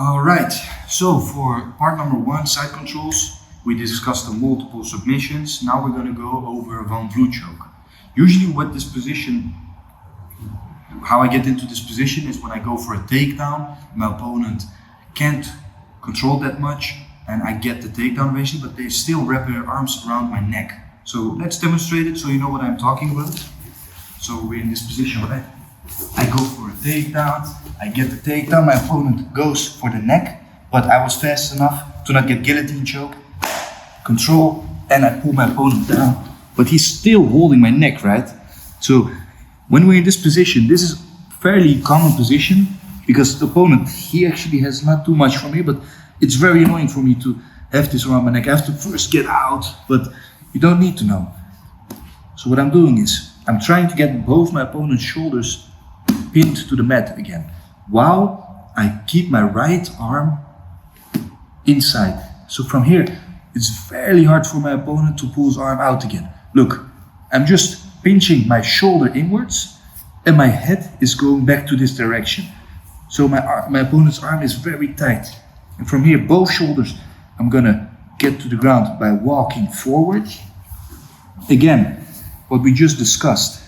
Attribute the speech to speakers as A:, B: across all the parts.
A: All right, so for part number 1, side controls, we discussed the multiple submissions. Now we're going to go over Flue Choke. Usually what this position, how I get into this position is when I go for a takedown, my opponent can't control that much and I get the takedown eventually, but they still wrap their arms around my neck. So let's demonstrate it so you know what I'm talking about. So we're in this position, right? I go for a takedown, I get the takedown, my opponent goes for the neck, but I was fast enough to not get guillotine choke, control, and I pull my opponent down. But he's still holding my neck, right? So when we're in this position, this is fairly common position because the opponent, he actually has not too much from me, but it's very annoying for me to have this around my neck. I have to first get out, but you don't need to know. So what I'm doing is, I'm trying to get both my opponent's shoulders pinned to the mat again, while I keep my right arm inside. So from here, it's fairly hard for my opponent to pull his arm out again. Look, I'm just pinching my shoulder inwards and my head is going back to this direction. So my opponent's arm is very tight. And from here, both shoulders, I'm gonna get to the ground by walking forward. Again, what we just discussed,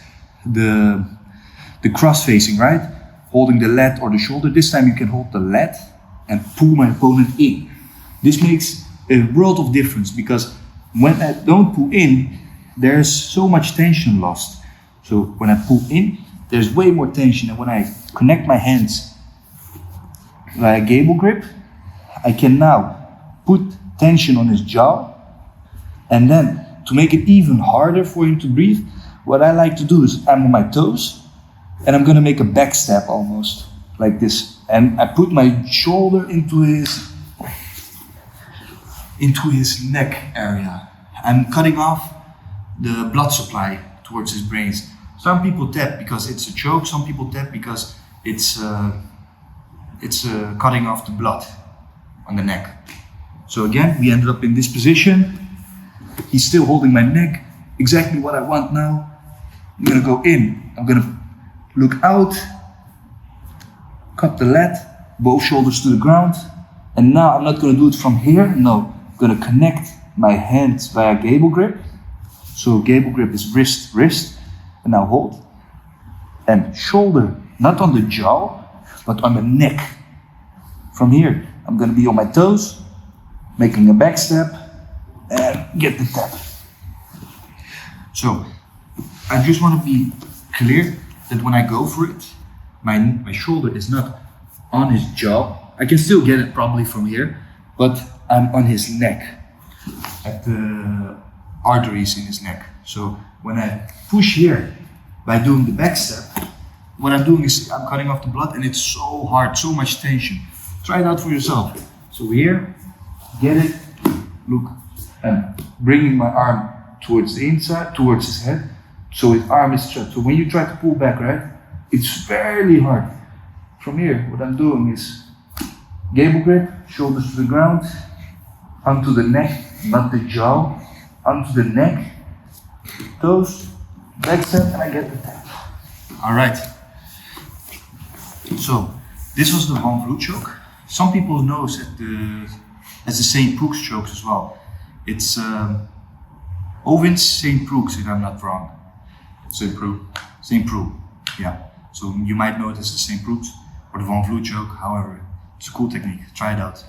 A: the cross facing, right? Holding the lat or the shoulder. This time you can hold the lat and pull my opponent in. This makes a world of difference because when I don't pull in, there's so much tension lost. So when I pull in, there's way more tension, and when I connect my hands like a gable grip, I can now put tension on his jaw, and then to make it even harder for him to breathe, what I like to do is I'm on my toes and I'm gonna make a back step almost like this, and I put my shoulder into his neck area. I'm cutting off the blood supply towards his brains. Some people tap because it's a choke, some people tap because it's cutting off the blood on the neck. So again, we ended up in this position. He's still holding my neck, exactly what I want now. I'm gonna go in, I'm gonna look out, cut the lat, both shoulders to the ground, and now I'm not gonna do it from here, no, I'm gonna connect my hands via gable grip. So gable grip is wrist, wrist, and now hold. And shoulder, not on the jaw, but on the neck. From here, I'm gonna be on my toes, making a back step, and get the tap. So, I just want to be clear that when I go for it, my shoulder is not on his jaw. I can still get it probably from here, but I'm on his neck, at the arteries in his neck. So when I push here by doing the back step, what I'm doing is I'm cutting off the blood, and it's so hard, so much tension. Try it out for yourself. So here, get it, look, and bringing my arm towards the inside, towards his head, so his arm is straight. So when you try to pull back, right, it's fairly hard. From here, what I'm doing is gable grip, shoulders to the ground, onto the neck, not the jaw, onto the neck, toes, back step, and I get the tap. All right. So this was the Flue Choke. Some people know it as the St. Prook's chokes as well. It's Owen's St. Prook's, if I'm not wrong. St. Prook, yeah. So you might know it as the St. Prook's or the Flue Choke. However, it's a cool technique. Try it out.